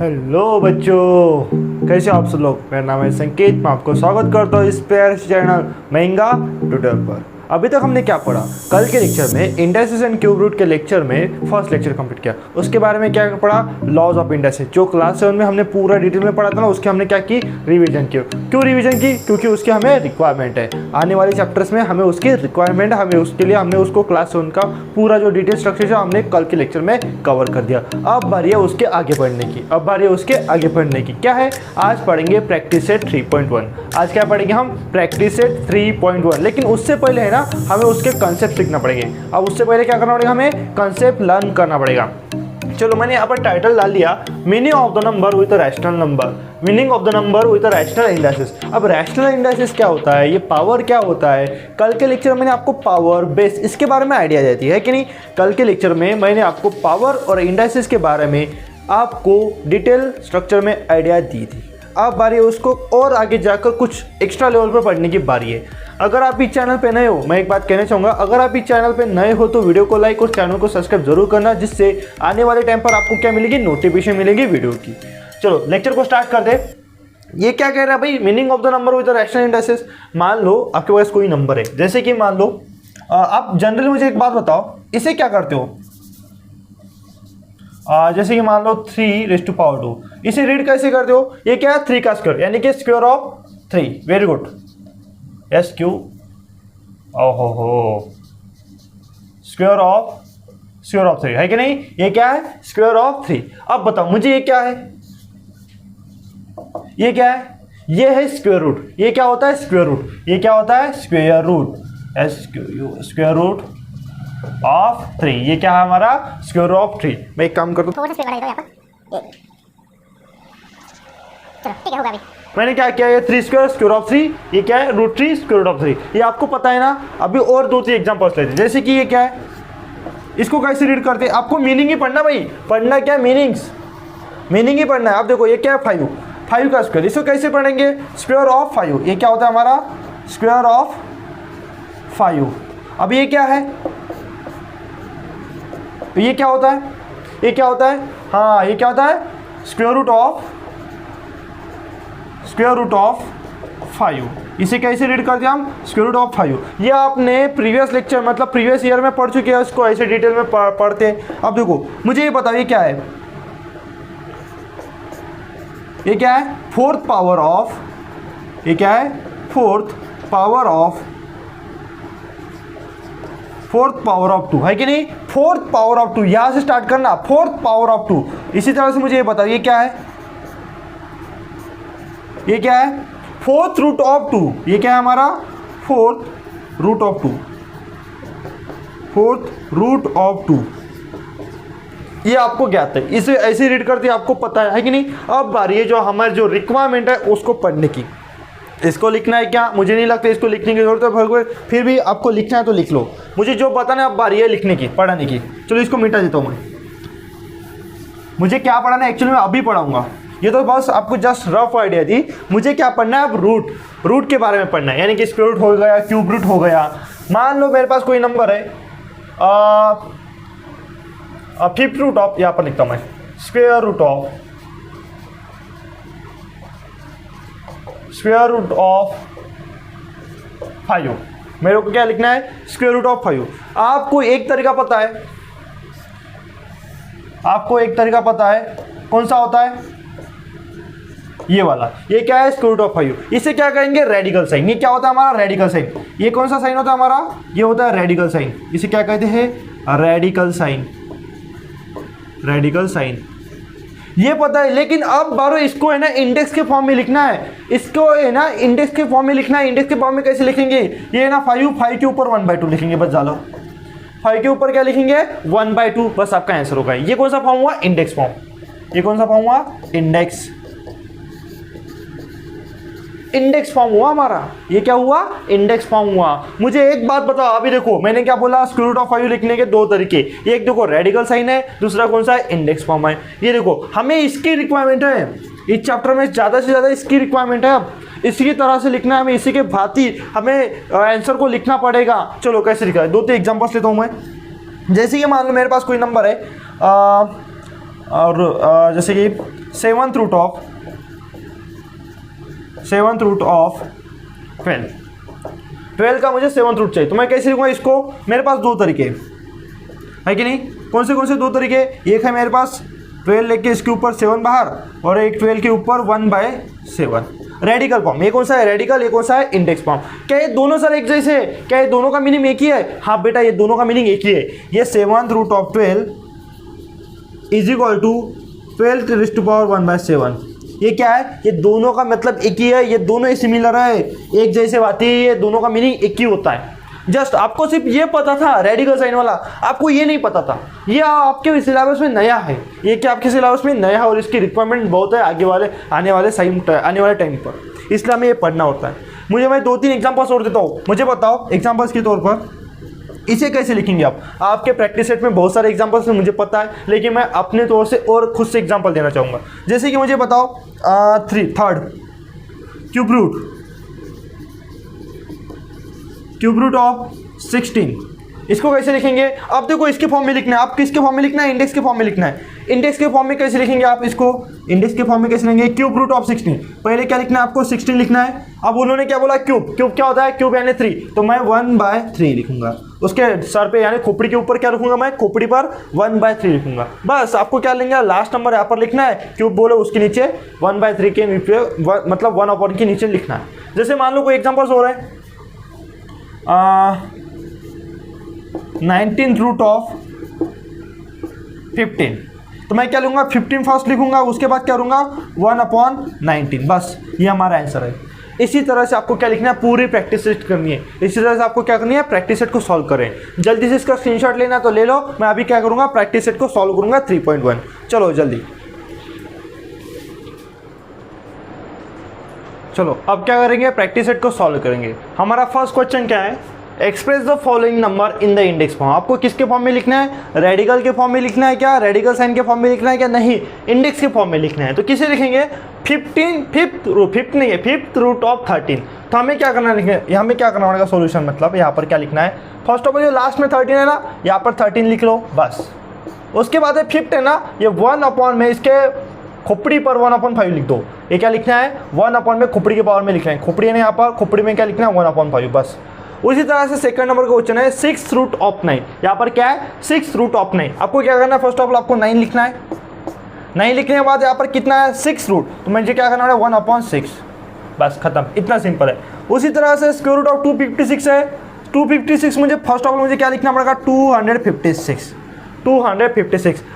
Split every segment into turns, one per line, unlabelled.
Hello बच्चों, कैसे हो आप सब लोग। मेरा नाम है संकेत, मैं आपको स्वागत करता हूँ इस प्यारे चैनल महंगा ट्यूटर पर। अभी तक हमने क्या पढ़ा, कल के लेक्चर में इंडाइसिस एंड क्यूब रूट के लेक्चर में फर्स्ट लेक्चर कंप्लीट किया। उसके बारे में क्या पढ़ा, लॉज ऑफ इंडाइसिस, जो क्लास 7 में हमने पूरा डिटेल में पढ़ा था ना, उसके हमने क्या की, रिवीजन की। क्यों रिवीजन की, क्योंकि उसकी हमें रिक्वायरमेंट है, आने वाले चैप्टर्स में हमें उसकी रिक्वायरमेंट है, हमें उसके लिए हमने उसको क्लास 7 का पूरा जो डिटेल स्ट्रक्चर है हमने कल के लेक्चर में कवर कर दिया। अब बारी है उसके आगे बढ़ने की, अब बारी है उसके आगे बढ़ने की। क्या है, आज पढ़ेंगे प्रैक्टिस सेट 3.1। आज क्या पढ़ेंगे हम, प्रैक्टिस सेट 3.1। लेकिन उससे पहले है ना, हमें उसके कंसेप्ट सीखना पड़ेंगे। अब उससे पहले क्या करना पड़ेगा, हमें कंसेप्ट लर्न करना पड़ेगा। चलो, मैंने यहाँ पर टाइटल डाल दिया, meaning of the number with rational number, meaning of the number with rational indices. अब रैशनल इंडाइसिस क्या होता है, ये पावर क्या होता है। कल के लेक्चर में मैंने आपको पावर, बेस, इसके बारे में आइडिया देती है कि नहीं। कल के लेक्चर में मैंने आपको पावर और इंडाइसिस के बारे में आपको डिटेल स्ट्रक्चर में आइडिया दी थी। अब बारी है उसको और आगे जाकर कुछ एक्स्ट्रा लेवल पर पढ़ने की बारी है। अगर आप इस चैनल पे नए हो, मैं एक बात कहना चाहूँगा, अगर आप इस चैनल पे नए हो तो वीडियो को लाइक और चैनल को सब्सक्राइब जरूर करना, जिससे आने वाले टाइम पर आपको क्या मिलेगी, नोटिफिकेशन मिलेगी वीडियो की। चलो लेक्चर को स्टार्ट कर दे। ये क्या कह रहा है भाई, meaning of the number with rational indices. मान लो आपके पास कोई नंबर है, जैसे कि मान लो आप जनरली मुझे एक बात बताओ, इसे क्या करते हो। जैसे कि मान लो 3⁻², इसे रीड कैसे करते हो। ये क्या है, 3 का स्क्वायर, यानी कि square of 3। Very good, S Q, ओहो, स्क्वायर ऑफ 3 है कि नहीं। ये क्या है, स्क्वायर ऑफ 3। अब बताओ मुझे ये क्या है, ये क्या है, ये है स्क्वायर रूट। ये क्या होता है, स्क्वायर रूट। ये क्या होता है, square root, S Q, square root of 3। ये क्या है हमारा, स्क्वायर ऑफ 3। मैं एक काम करता हूँ,
चलो ठीक है, होगा अभी।
मैंने क्या किया, ये 3 स्क्वायर ऑफ 3, ये क्या है, √3 स्क्वायर ऑफ 3। ये आपको पता है ना। अभी और 2-3 एग्जांपल्स लेते हैं। जैसे कि ये क्या है, इसको कैसे रीड करते हैं, आपको मीनिंग ही पढ़ना भाई। पढ़ना क्या, मीनिंग ही पढ़ना है। आप देखो ये क्या है, 5 का स्क्वायर, इसको कैसे पढ़ेंगे, स्क्वायर ऑफ 5। ये क्या होता है हमारा, स्क्वायर ऑफ 5। अब ये क्या है, ये क्या होता है, ये क्या होता है, हाँ ये क्या होता है, स्क्वायर रूट ऑफ 5। इसे कैसे रीड करते हैं हम, स्क्वायर रूट ऑफ 5। ये आपने प्रीवियस लेक्चर मतलब प्रीवियस ईयर में पढ़ चुके हैं, इसको ऐसे डिटेल में पढ़ते हैं। अब देखो मुझे ये बताओ, ये क्या है, ये क्या है, फोर्थ पावर ऑफ, ये क्या है, फोर्थ पावर ऑफ 2 है कि नहीं। फोर्थ पावर ऑफ 2, यहां से स्टार्ट करना, फोर्थ पावर ऑफ 2। इसी तरह से मुझे ये बताओ, ये क्या है, ये क्या है, फोर्थ रूट ऑफ 2। ये क्या है हमारा, फोर्थ रूट ऑफ 2। ये आपको ज्ञात है, इसे ऐसे रीड करते आपको पता है कि नहीं। अब बारी है जो हमारी जो रिक्वायरमेंट है उसको पढ़ने की। इसको लिखना है क्या, मुझे नहीं लगता इसको लिखने की जरूरत है, फिर भी आपको लिखना है तो लिख लो। मुझे जो बताना है अब बारी है लिखने की, पढ़ाने की। चलो इसको मिटा देता हूँ मैं। मुझे क्या पढ़ाना है एक्चुअली मैं अभी पढ़ाऊंगा, ये तो बस आपको जस्ट रफ आइडिया थी। मुझे क्या पढ़ना है अब, रूट के बारे में पढ़ना है, यानी कि स्क्वायर रूट हो गया, क्यूब रूट हो गया। मान लो मेरे पास कोई नंबर है, फिफ्थ रूट ऑफ, यहाँ पर लिखता हूँ मैं, स्क्वायर रूट ऑफ 5। मेरे को क्या लिखना है, स्क्वायर रूट ऑफ 5। आपको एक तरीका पता है, कौन सा होता है, ये वाला। ये क्या है, स्क्वायर रूट ऑफ 5। इसे क्या कहेंगे, रेडिकल साइन। ये क्या होता है हमारा, रेडिकल साइन। ये कौन सा साइन होता है हमारा, ये होता है रेडिकल साइन। इसे क्या कहते हैं, रेडिकल साइन। ये पता है, लेकिन अब बारो इसको है ना इंडेक्स के फॉर्म में लिखना है। इसको है ना इंडेक्स के फॉर्म में लिखना है। इंडेक्स के फॉर्म में कैसे लिखेंगे, ये है ना 5 के ऊपर 1/2 लिखेंगे, बस डालो 5 के ऊपर क्या लिखेंगे, 1/2, बस आपका आंसर होगा। ये कौन सा फॉर्म हुआ, इंडेक्स फॉर्म। ये कौन सा फॉर्म हुआ, इंडेक्स फॉर्म हुआ हमारा। ये क्या हुआ, इंडेक्स फॉर्म हुआ। मुझे एक बात बताओ, अभी देखो मैंने क्या बोला, स्क्वायर रूट ऑफ 5 लिखने के 2 तरीके। एक देखो रेडिकल साइन है, दूसरा कौन सा है, इंडेक्स फॉर्म है। ये देखो हमें इसकी रिक्वायरमेंट है, इस चैप्टर में ज़्यादा से ज़्यादा इसकी रिक्वायरमेंट है। अब इसी तरह से लिखना है हमें, इसी के भांति हमें आंसर को लिखना पड़ेगा। चलो कैसे लिखा है, 2-3 एग्जाम्पल्स लेता हूँ मैं। जैसे कि मान लो मेरे पास कोई नंबर है और जैसे कि सेवंथ रूट ऑफ 12 का मुझे सेवंथ रूट चाहिए, तो मैं कैसे लिखूंगा इसको? मेरे पास दो तरीके है कि नहीं? कौन से दो तरीके? एक है मेरे पास 12 लेके इसके ऊपर 7 बाहर, और एक 12 के ऊपर 1/7 रेडिकल फॉर्म। ये कौन सा है रेडिकल, ये कौन सा है इंडेक्स फॉर्म। क्या ये दोनों सर एक जैसे है? क्या ये दोनों का मीनिंग एक ही है? हाँ बेटा, ये दोनों का मीनिंग एक ही है। ये 7th root of 12 is equal to 12 raised to power 1/7। ये क्या है? ये दोनों का मतलब एक ही है, ये दोनों ही सिमिलर है, एक जैसे बात है, ये दोनों का मीनिंग एक ही होता है। जस्ट आपको सिर्फ ये पता था रेडिकल साइन वाला, आपको ये नहीं पता था। ये आपके सिलेबस में नया है, ये क्या आपके सिलेबस में नया है, और इसकी रिक्वायरमेंट बहुत है आगे वाले आने वाले टाइम पर, इसलिए हमें ये पढ़ना होता है। मैं 2-3 एग्जाम्पल्स और देता हूँ, मुझे बताओ एग्जाम्पल्स के तौर पर इसे कैसे लिखेंगे आप। आपके प्रैक्टिस सेट में बहुत सारे एग्जाम्पल्स हैं मुझे पता है, लेकिन मैं अपने तौर से और खुद से एग्जाम्पल देना चाहूँगा। जैसे कि मुझे बताओ थर्ड क्यूब रूट ऑफ 16, इसको कैसे लिखेंगे? आप देखो इसके फॉर्म में लिखना है, आप किसके फॉर्म में लिखना है? इंडेक्स के फॉर्म में लिखना है। इंडेक्स के फॉर्म में कैसे लिखेंगे आप इसको? इंडेक्स के फॉर्म में कैसे लिखेंगे? Cube root of 16। पहले क्या लिखना है आपको? 16 लिखना है। अब उन्होंने क्या बोला? क्यूब क्या होता है? क्यूब यानी 3, तो मैं 1/3 लिखूंगा। उसके सर पे यानी खोपड़ी के ऊपर क्या लिखूंगा? मैं खोपड़ी पर 1/3 लिखूंगा। बस आपको क्या लेंगे? लास्ट नंबर यहाँ पर लिखना है, क्यूब बोलो उसके नीचे 1/3 के नीचे मतलब 1/, के नीचे लिखना है। जैसे मान लो कोई एग्जाम्पल्स हो रहा है 19th रूट ऑफ 15, तो मैं क्या लूँगा? 15 फर्स्ट लिखूंगा, उसके बाद क्या करूँगा? 1/19। बस ये हमारा आंसर है। इसी तरह से आपको क्या लिखना है? पूरी प्रैक्टिस सेट करनी है। इसी तरह से आपको क्या करनी है? प्रैक्टिस सेट को सॉल्व करें। जल्दी से इसका स्क्रीनशॉट लेना तो ले लो। मैं अभी क्या करूँगा? प्रैक्टिस सेट को सॉल्व करूँगा 3.1। चलो जल्दी, चलो अब क्या करेंगे? प्रैक्टिस सेट को सॉल्व करेंगे। हमारा फर्स्ट क्वेश्चन क्या है? Express the following number in the index form. आपको किसके फॉर्म में लिखना है? रेडिकल के फॉर्म में लिखना है क्या? रेडिकल साइन के फॉर्म में लिखना है क्या? नहीं, इंडेक्स के फॉर्म में लिखना है। तो किसे लिखेंगे? Fifth root of 13। तो हमें क्या करना है? हमें क्या करना पड़ेगा? सॉल्यूशन मतलब यहाँ पर क्या लिखना है? फर्स्ट ऑफ ऑल ये लास्ट में 13 है ना, यहाँ पर 13 लिख लो बस। उसके बाद है फिफ्थ है ना, ये 1/, में इसके खोपड़ी पर 1/5 लिख दो। ये क्या लिखना है? 1/, में खोपड़ी के पावर में लिखना है। खोपड़ी है ना, यहाँ पर खोपड़ी में क्या लिखना है? 1/5 बस। उसी तरह से सेकंड नंबर का क्वेश्चन है 6th रूट ऑफ 9। यहाँ पर क्या है? 6th root of 9। आपको क्या करना है? फर्स्ट ऑफ ऑल आपको 9 लिखना है। 9 लिखने के बाद यहाँ पर कितना है? 6 रूट, तो मुझे क्या करना है? 1/6 बस, खत्म। इतना सिंपल है। उसी तरह से स्क्वायर रूट ऑफ 256 है। 256 मुझे फर्स्ट ऑफ ऑल मुझे क्या लिखना पड़ेगा? 256।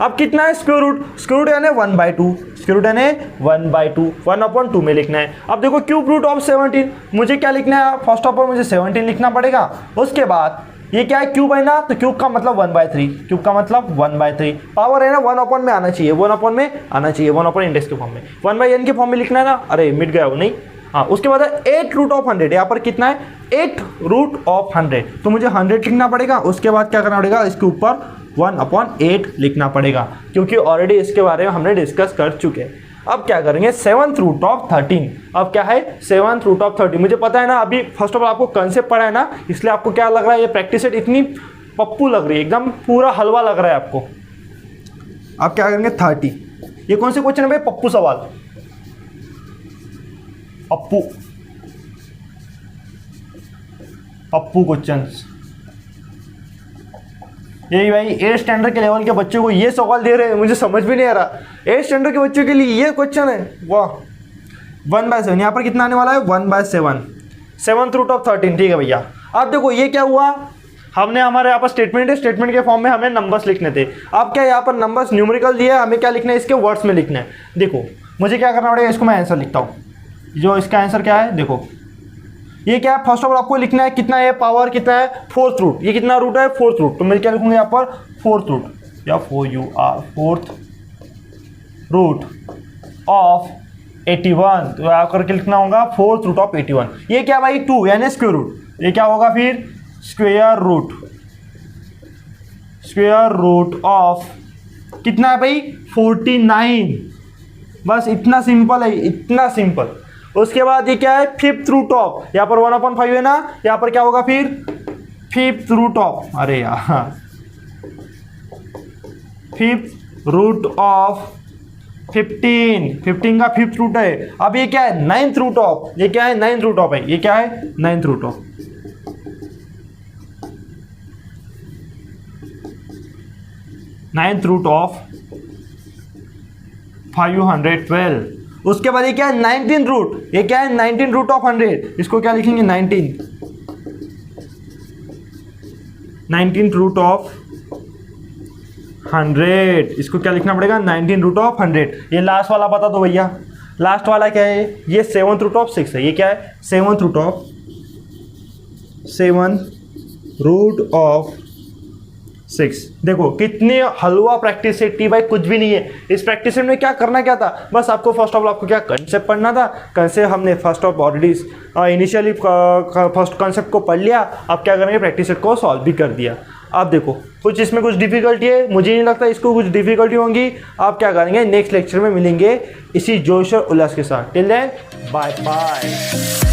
अब कितना है? स्क्वायर रूट यानी 1/2, स्क्वायर रूट यानी 1/2, 1/2 में लिखना है। अब देखो क्यूब रूट ऑफ 17, मुझे क्या लिखना है? फर्स्ट ऑफ ऑल मुझे 17 लिखना पड़ेगा। उसके बाद ये क्या है? क्यूब है ना, तो क्यूब का मतलब 1/3, क्यूब का मतलब 1/3। पावर है ना 1/, में आना चाहिए, 1/, में आना चाहिए, 1/, इंडेक्स के फॉर्म में, 1/n के फॉर्म में लिखना है ना। अरे मिट गया वो, नहीं। हाँ, उसके बाद है 8 रूट ऑफ 100। यहाँ पर कितना है? 8 रूट ऑफ 100, तो मुझे 100 लिखना पड़ेगा। उसके बाद क्या करना पड़ेगा? इसके ऊपर 1/8 लिखना पड़ेगा, क्योंकि ऑलरेडी इसके बारे में हमने डिस्कस कर चुके हैं। अब क्या करेंगे? 7th root of 13। अब क्या है? 7th root of 13। मुझे पता है ना, अभी फर्स्ट ऑफ ऑल आपको कंसेप्ट पढ़ा है ना, इसलिए आपको क्या लग रहा है? ये प्रैक्टिस सेट इतनी पप्पू लग रही है, एकदम पूरा हलवा लग रहा है आपको। अब क्या करेंगे? 30। ये कौन से क्वेश्चन है भाई? पप्पू सवाल, पप्पू क्वेश्चन। यही भाई 8th स्टैंडर्ड के लेवल के बच्चों को ये सवाल दे रहे हैं, मुझे समझ भी नहीं आ रहा। 8th स्टैंडर्ड के बच्चों के लिए ये क्वेश्चन है, वाह। 1/7, यहाँ पर कितना आने वाला है? 1/7, 7th रूट ऑफ 13। ठीक है भैया। अब देखो ये क्या हुआ? हमने हमारे यहाँ पर स्टेटमेंट है, स्टेटमेंट के फॉर्म में हमें नंबर्स लिखने थे। अब क्या यहाँ पर नंबर्स न्यूमेरिकल दिया है, हमें क्या लिखना है? इसके वर्ड्स में लिखना है। देखो मुझे क्या करना पड़ेगा? इसको मैं आंसर लिखता हूँ। जो इसका आंसर क्या है देखो, ये क्या है? फर्स्ट ऑफ ऑल आपको लिखना है कितना है? पावर कितना है? 4th root. ये कितना रूट है? 4th root. तो मैं क्या लिखूंगा यहाँ पर? 4th रूट, या 4th रूट ऑफ 81। तो यहाँ करके लिखना होगा 4th रूट ऑफ 81। ये क्या भाई? 2 यानी स्क्वायर रूट। ये क्या होगा फिर? स्क्वायर रूट ऑफ कितना है भाई? 49। बस इतना सिंपल है, इतना सिंपल। उसके बाद ये क्या है? 5th रूट ऑफ, यहाँ पर 1/5 है ना, यहाँ पर क्या होगा फिर? 5th रूट ऑफ, अरे यार 5th रूट ऑफ 15 का फिफ्थ रूट है। अब ये क्या है, नाइन्थ रूट ऑफ, ये क्या है, नाइन्थ रूट ऑफ है, ये क्या है, ninth root of, ninth root of 512। उसके बाद ये क्या है, 19 रूट, ये क्या है, 19 रूट ऑफ 100, इसको क्या लिखेंगे, 19 रूट ऑफ 100, इसको क्या लिखना पड़ेगा, 19 रूट ऑफ 100। ये लास्ट वाला बता दो भैया, लास्ट वाला क्या है, ये 7th रूट ऑफ 6 है, ये क्या है, 7th रूट ऑफ 6। देखो कितनी हलवा प्रैक्टिस सेट थी भाई, कुछ भी नहीं है। इस प्रैक्टिस सेट में क्या करना क्या था, बस आपको फर्स्ट ऑफ ऑल आपको क्या कंसेप्ट पढ़ना था। कंसेप्ट हमने first of already initially first concept को पढ़ लिया। अब क्या करेंगे, प्रैक्टिस सेट को सॉल्व भी कर दिया। अब देखो कुछ इसमें कुछ डिफिकल्टी है, मुझे नहीं लगता इसको कुछ डिफिकल्टी होंगी। आप क्या करेंगे, नेक्स्ट लेक्चर में मिलेंगे इसी जोश और उल्लास के साथ। Till then bye bye.